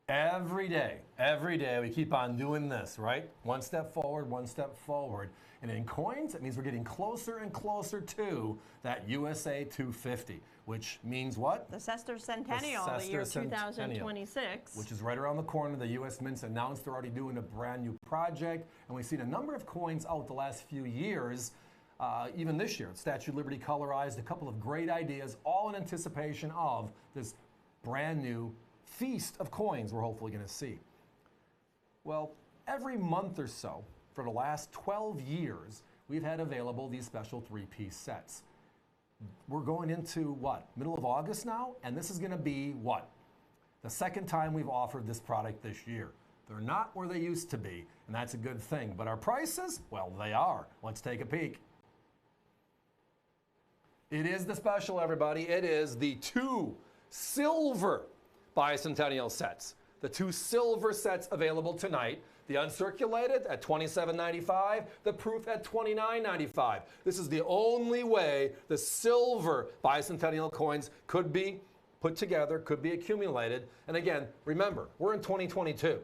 Every day, we keep on doing this, right? One step forward, one step forward. And in coins, it means we're getting closer and closer to that USA 250, which means what? The Bicentennial, the year 2026. Which is right around the corner. The U.S. Mint's announced they're already doing a brand new project. And we've seen a number of coins out the last few years. Even this year, Statue of Liberty colorized, a couple of great ideas, all in anticipation of this brand new feast of coins we're hopefully going to see. Well, every month or so for the last 12 years, we've had available these special three-piece sets. We're going into what? Middle of August now? And this is going to be what? The second time we've offered this product this year. They're not where they used to be, and that's a good thing. But our prices, well, they are. Let's take a peek. It is the special, everybody. It is the 2 silver Bicentennial sets. The 2 silver sets available tonight. The uncirculated at $27.95, the proof at $29.95. This is the only way the silver Bicentennial coins could be put together, could be accumulated. And again, remember, we're in 2022.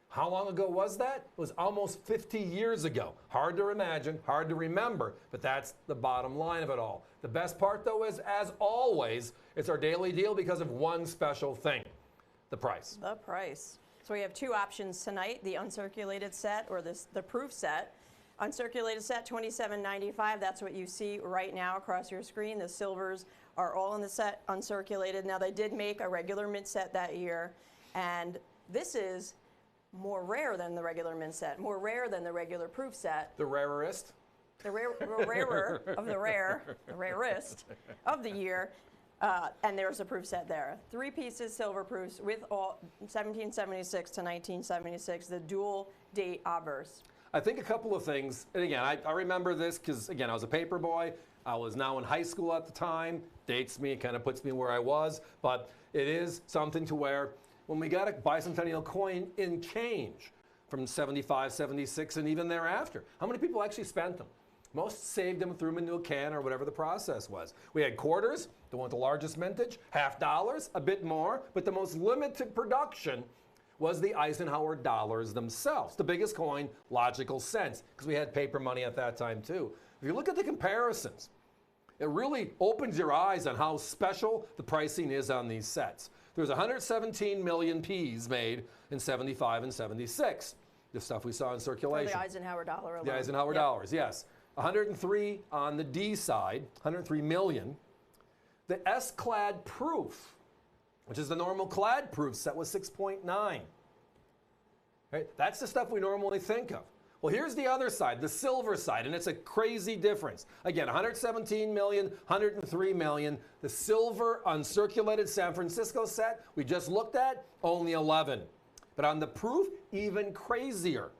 How long ago was that? It was almost 50 years ago. Hard to imagine, hard to remember, but that's the bottom line of it all. The best part, though, is, as always, it's our daily deal because of one special thing, the price. The price. So we have 2 options tonight, the uncirculated set or the proof set. Uncirculated set, $27.95. That's what you see right now across your screen. The silvers are all in the set, uncirculated. Now, they did make a regular mint set that year, and this is more rare than the regular mint set, more rare than the regular proof set. The rarest? The rarer of the rare, the rarest of the year. And there's a proof set there. 3 pieces, silver proofs, with all 1776 to 1976, the dual date obverse. I think a couple of things, and again, I remember this because, again, I was a paper boy. I was now in high school at the time. Dates me, kind of puts me where I was. But it is something to where when we got a Bicentennial coin in change from 75, 76, and even thereafter, how many people actually spent them? Most saved them, threw them into a can or whatever the process was. We had quarters, the one with the largest mintage, $50, a bit more, but the most limited production was the Eisenhower dollars themselves. The biggest coin, logical sense, because we had paper money at that time too. If you look at the comparisons, it really opens your eyes on how special the pricing is on these sets. There's 117 million P's made in 75 and 76, the stuff we saw in circulation. For the Eisenhower dollar alone. The Eisenhower dollars, yes. 103 on the D side, 103 million. The S-clad proof, which is the normal clad proof set, was 6.9. Right? That's the stuff we normally think of. Well, here's the other side, the silver side, and it's a crazy difference. Again, 117 million, 103 million. The silver uncirculated San Francisco set we just looked at, only 11. But on the proof, even crazier.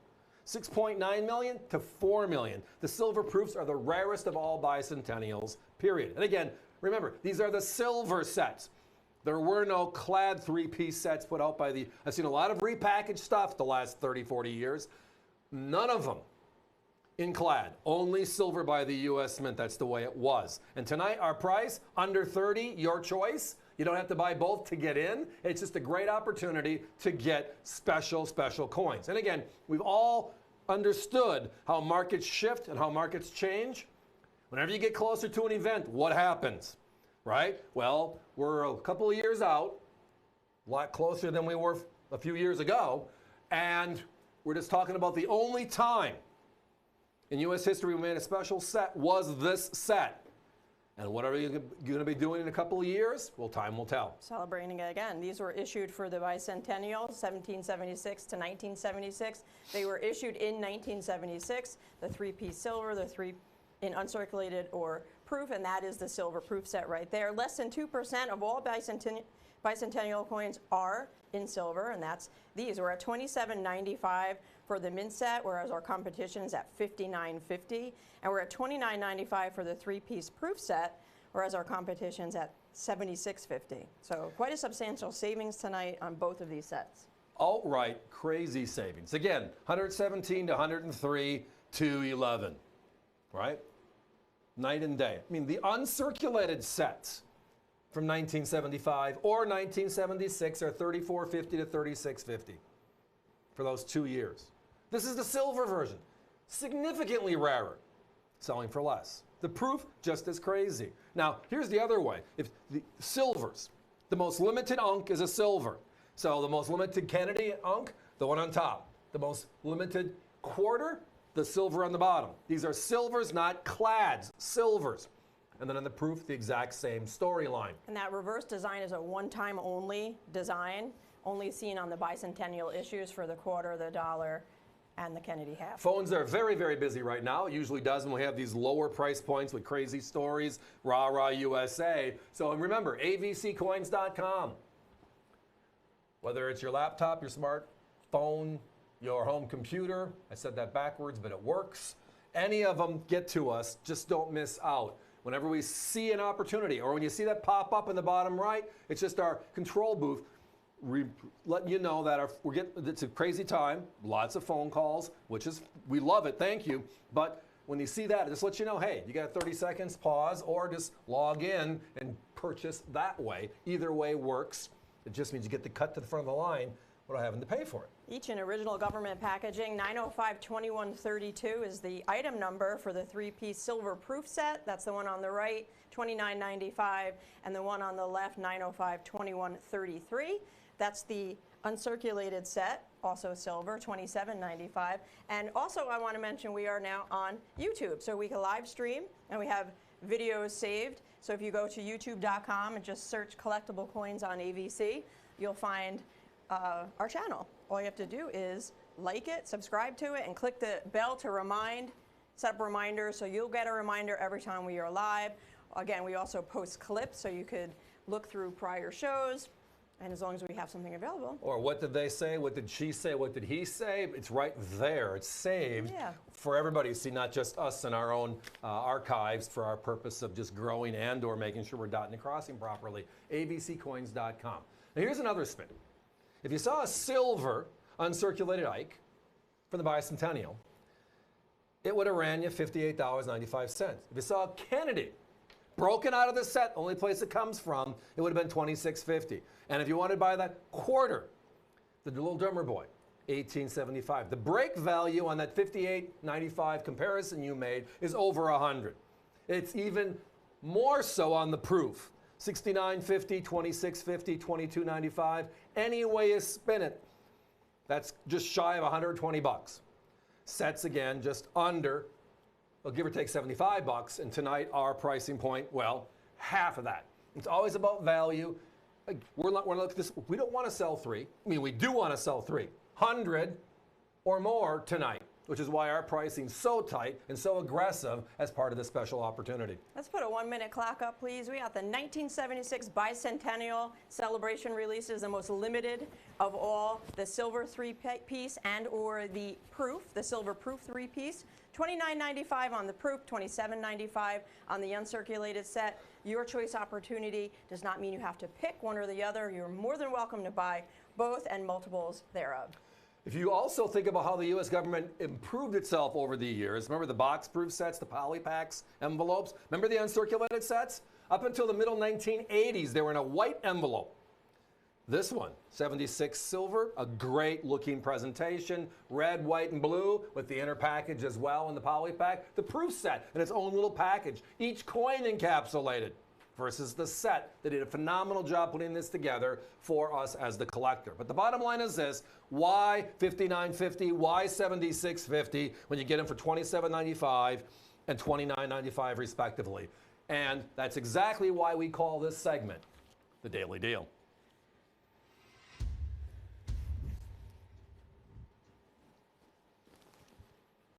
6.9 million to 4 million. The silver proofs are the rarest of all Bicentennials, period. And again, remember, these are the silver sets. There were no clad 3-piece sets put out by the, I've seen a lot of repackaged stuff the last 30, 40 years. None of them in clad, only silver by the U.S. Mint. That's the way it was. And tonight, our price, under 30, your choice. You don't have to buy both to get in. It's just a great opportunity to get special, special coins. And again, we've all understood how markets shift and how markets change. Whenever you get closer to an event, what happens, right? Well, we're a couple of years out, a lot closer than we were a few years ago, and we're just talking about the only time in U.S. history we made a special set was this set. And what are we going to be doing in a couple of years? Well, time will tell. Celebrating it again. These were issued for the Bicentennial, 1776 to 1976. They were issued in 1976, the 3-piece silver, the 3 in uncirculated or proof, and that is the silver proof set right there. Less than 2% of all Bicentennial coins are in silver, and that's these. We're at $27.95 for the mint set, whereas our competition is at $59.50, and we're at $29.95 for the 3-piece proof set, whereas our competition's at $76.50. So quite a substantial savings tonight on both of these sets. Outright crazy savings. Again, 117 to 103 to 11, right? Night and day. I mean, the uncirculated sets, from 1975 or 1976 are $34.50 to $36.50 for those 2 years. This is the silver version, significantly rarer, selling for less. The proof, just as crazy. Now, here's the other way. If the silvers, the most limited unk is a silver. So the most limited Kennedy unk, the one on top. The most limited quarter, the silver on the bottom. These are silvers, not clads, silvers. And then on the proof, the exact same storyline. And that reverse design is a one-time only design, only seen on the bicentennial issues for the quarter, the dollar, and the Kennedy half. Phones are very, very busy right now. It usually does when we have these lower price points with crazy stories, rah, rah, USA. So remember, avccoins.com. Whether it's your laptop, your smartphone, your home computer, I said that backwards, but it works. Any of them get to us, just don't miss out. Whenever we see an opportunity, or when you see that pop up in the bottom right, it's just our control booth letting you know that it's a crazy time, lots of phone calls, which is, we love it, thank you. But when you see that, it just lets you know, hey, you got 30 seconds, pause, or just log in and purchase that way. Either way works. It just means you get the cut to the front of the line without having to pay for it. Each in original government packaging. 905-2132 is the item number for the three-piece silver proof set. That's the one on the right, $29.95, and the one on the left, 905-2133. That's the uncirculated set, also silver, $27.95. And also I want to mention we are now on YouTube, so we can live stream and we have videos saved. So if you go to youtube.com and just search Collectible Coins on AVC, you'll find our channel. All you have to do is like it, subscribe to it, and click the bell to set up reminders, so you'll get a reminder every time we are live. Again, we also post clips, so you could look through prior shows, and as long as we have something available. Or what did they say? What did she say? What did he say? It's right there. It's saved for everybody to see, not just us in our own archives for our purpose of just growing and or making sure we're dotting and crossing properly. avccoins.com. Now here's another spin. If you saw a silver uncirculated Ike from the Bicentennial, it would have ran you $58.95. If you saw a Kennedy broken out of the set, only place it comes from, it would have been $26.50. And if you wanted to buy that quarter, the little drummer boy, $18.75. The break value on that $58.95 comparison you made is over $100. It's even more so on the proof. $69.50, $26.50, $22.95. Any way you spin it, that's just shy of $120. Sets again just under, well, give or take $75. And tonight our pricing point, well, half of that. It's always about value. We're not looking at this. We don't want to sell three. I mean, we do want to sell 300 or more tonight, which is why our pricing's so tight and so aggressive as part of this special opportunity. Let's put a 1-minute clock up, please. We got the 1976 Bicentennial Celebration releases, the most limited of all, the silver three-piece and or the proof, the silver proof three-piece. $29.95 on the proof, $27.95 on the uncirculated set. Your choice opportunity does not mean you have to pick one or the other. You're more than welcome to buy both and multiples thereof. If you also think about how the U.S. government improved itself over the years, remember the box-proof sets, the poly packs, envelopes? Remember the uncirculated sets? Up until the middle 1980s, they were in a white envelope. This one, 76 silver, a great looking presentation, red, white, and blue with the inner package as well in the poly pack. The proof set in its own little package, each coin encapsulated versus the set. They did a phenomenal job putting this together for us as the collector. But the bottom line is this: why $59.50, why $76.50 when you get them for $27.95 and $29.95 respectively? And that's exactly why we call this segment the Daily Deal.